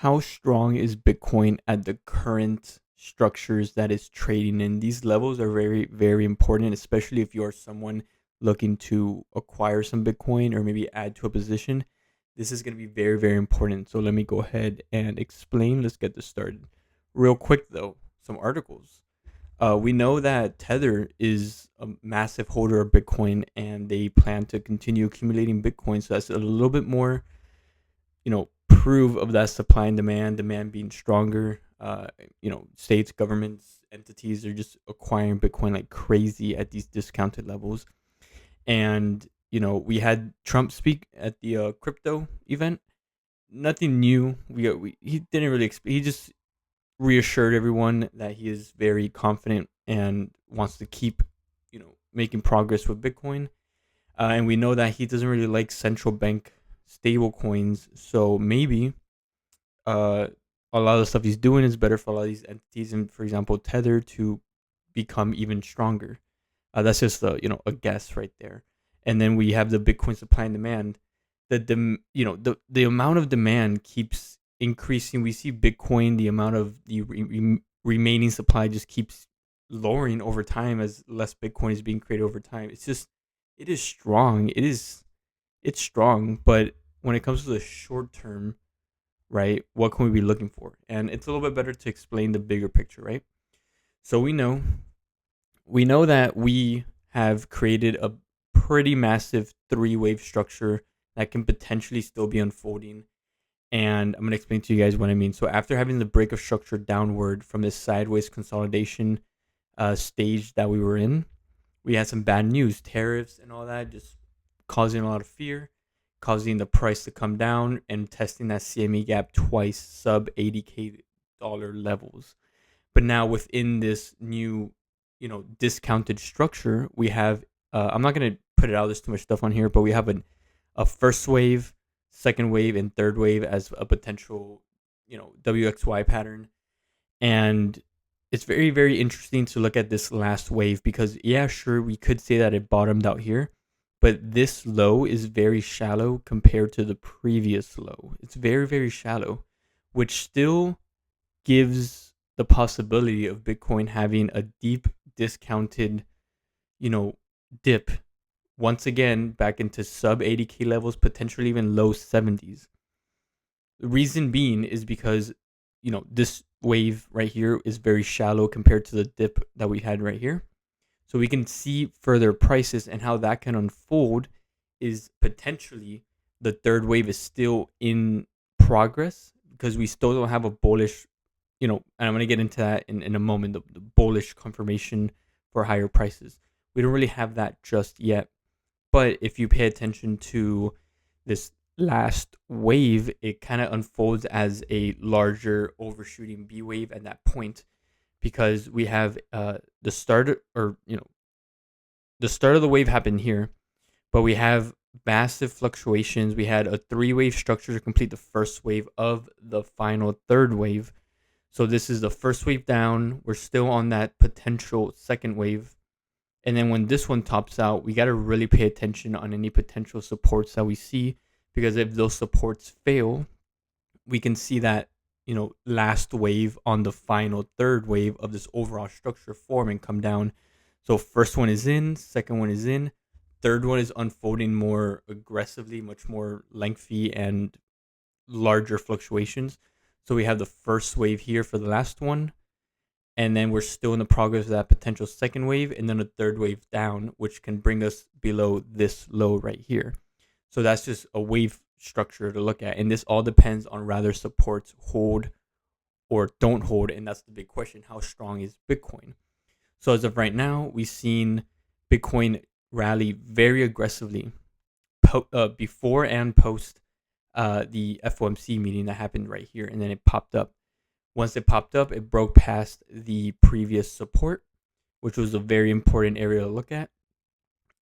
How strong is Bitcoin at the current structures that it's trading in? These levels are very, very important, especially if you are someone looking to acquire some Bitcoin or maybe add to a position. This is going to be very, very important. So let me go ahead and explain. Let's get this started. Real quick, though, some articles. We know that Tether is a massive holder of Bitcoin and they plan to continue accumulating Bitcoin. So that's a little bit more prove of that supply and demand being stronger. States, governments, entities are just acquiring Bitcoin like crazy at these discounted levels. And we had Trump speak at the crypto event. Nothing new. He didn't really. He just reassured everyone that he is very confident and wants to keep, making progress with Bitcoin. And we know that he doesn't really like central bank stable coins. So maybe uh, a lot of the stuff he's doing is better for a lot of these entities, and for example, Tether to become even stronger. That's just a guess right there. And then we have the Bitcoin supply and demand. The amount of demand keeps increasing. We see Bitcoin, the amount of the remaining supply just keeps lowering over time as less Bitcoin is being created over time. It is strong. It's strong, but when it comes to the short term, right? What can we be looking for? And it's a little bit better to explain the bigger picture, right? So we know that we have created a pretty massive three-wave structure that can potentially still be unfolding. And I'm going to explain to you guys what I mean. So after having the break of structure downward from this sideways consolidation stage that we were in, we had some bad news, tariffs and all that, just causing a lot of fear, causing the price to come down and testing that CME gap twice, sub 80K dollar levels. But now within this new, discounted structure, we have. I'm not gonna put it out. There's too much stuff on here, but we have a first wave, second wave, and third wave as a potential, WXY pattern, and it's very, very interesting to look at this last wave because, yeah, sure, we could say that it bottomed out here, but this low is very shallow compared to the previous low. It's very, very shallow, which still gives the possibility of Bitcoin having a deep discounted, you know, dip once again back into sub 80K levels, potentially even low 70s. The reason being is because, this wave right here is very shallow compared to the dip that we had right here. So we can see further prices and how that can unfold is potentially the third wave is still in progress because we still don't have a bullish, and I'm going to get into that in a moment, the bullish confirmation for higher prices. We don't really have that just yet. But if you pay attention to this last wave, it kind of unfolds as a larger overshooting B wave at that point because we have the start or the start of the wave happened here, but we have massive fluctuations. We had a three-wave structure to complete the first wave of the final third wave. So this is the first wave down. We're still on that potential second wave. And then when this one tops out, we got to really pay attention on any potential supports that we see because if those supports fail, we can see that, last wave on the final third wave of this overall structure form and come down. So first one is in, second one is in, third one is unfolding more aggressively, much more lengthy and larger fluctuations. So we have the first wave here for the last one, and then we're still in the progress of that potential second wave, and then a third wave down, which can bring us below this low right here. So that's just a wave structure to look at, and this all depends on rather supports hold or don't hold, and that's the big question: how strong is Bitcoin? So as of right now, we've seen Bitcoin rally very aggressively before and post the FOMC meeting that happened right here, and then it popped up. Once it popped up, it broke past the previous support, which was a very important area to look at,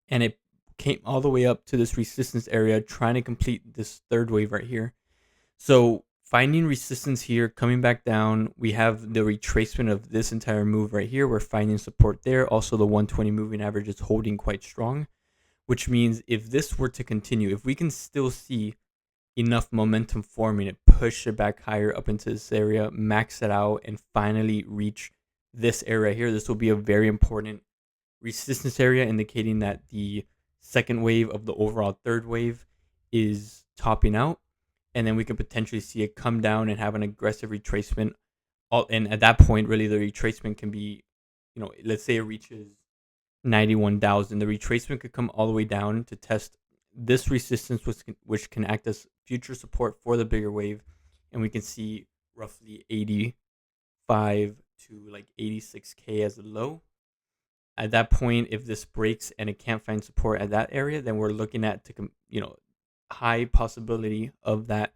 and it came all the way up to this resistance area, trying to complete this third wave right here. So finding resistance here, coming back down, we have the retracement of this entire move right here. We're finding support there. Also, the 120 moving average is holding quite strong, which means if this were to continue, if we can still see enough momentum forming it, push it back higher up into this area, max it out, and finally reach this area here. This will be a very important resistance area, indicating that the second wave of the overall third wave is topping out. And then we could potentially see it come down and have an aggressive retracement. And at that point, really, the retracement can be, let's say it reaches 91,000. The retracement could come all the way down to test this resistance, which can act as future support for the bigger wave. And we can see roughly 85 to like 86K as a low. At that point, if this breaks and it can't find support at that area, then we're looking at high possibility of that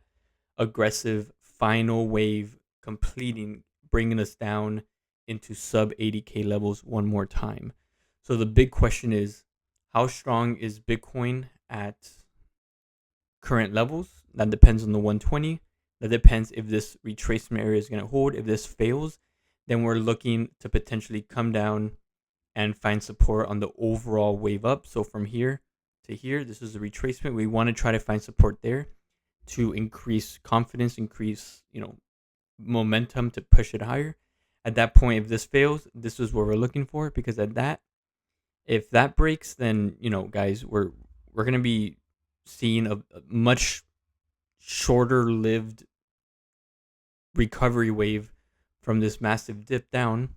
aggressive final wave completing, bringing us down into sub 80K levels one more time. So the big question is, how strong is Bitcoin at current levels? That depends on the 120. That depends if this retracement area is going to hold. If this fails, then we're looking to potentially come down and find support on the overall wave up. So from here to here, this is a retracement. We want to try to find support there to increase confidence, increase, momentum to push it higher. At that point, if this fails, this is what we're looking for, because if that breaks, then, guys, we're going to be seeing a much shorter lived recovery wave from this massive dip down,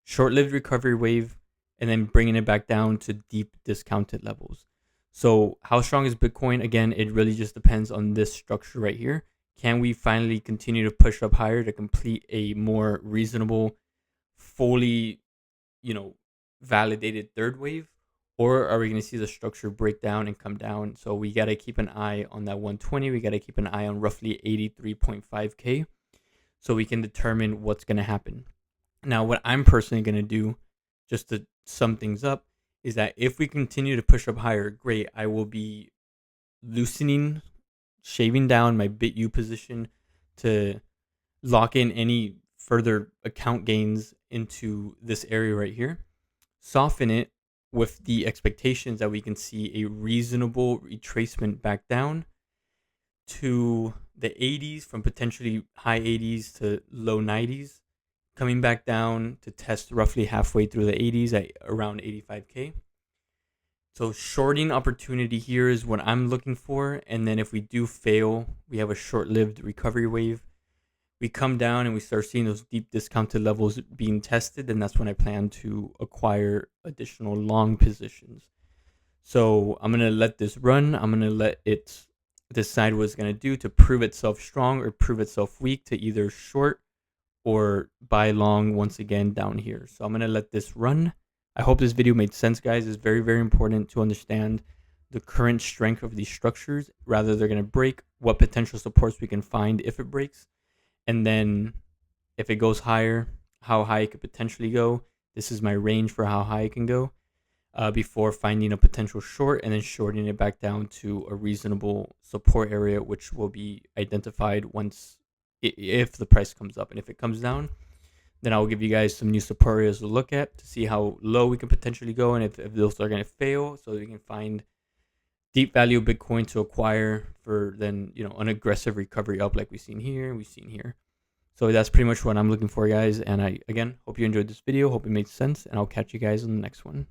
short-lived recovery wave, and then bringing it back down to deep discounted levels. So how strong is Bitcoin? Again, it really just depends on this structure right here. Can we finally continue to push up higher to complete a more reasonable, fully, validated third wave? Or are we going to see the structure break down and come down? So we got to keep an eye on that 120. We got to keep an eye on roughly 83.5K so we can determine what's going to happen. Now, what I'm personally going to do, just to sum things up, is that if we continue to push up higher, great, I will be loosening, shaving down my BitU position to lock in any further account gains into this area right here, soften it with the expectations that we can see a reasonable retracement back down to the 80s, from potentially high 80s to low 90s, coming back down to test roughly halfway through the 80s at around 85K. So shorting opportunity here is what I'm looking for. And then if we do fail, we have a short-lived recovery wave. We come down and we start seeing those deep discounted levels being tested, and that's when I plan to acquire additional long positions. So I'm going to let this run. I'm going to let it decide what it's going to do to prove itself strong or prove itself weak to either short or buy long once again down here. So I'm going to let this run. I hope this video made sense, guys. It's very, very important to understand the current strength of these structures, rather they're going to break, what potential supports we can find if it breaks, and then if it goes higher, how high it could potentially go. This is my range for how high it can go before finding a potential short and then shorting it back down to a reasonable support area, which will be identified once if the price comes up. And if it comes down, then I'll give you guys some new support areas to look at to see how low we can potentially go, and if those are going to fail, so we can find deep value Bitcoin to acquire for then, an aggressive recovery up like we've seen here, So that's pretty much what I'm looking for, guys. And I, again, hope you enjoyed this video. Hope it made sense, and I'll catch you guys in the next one.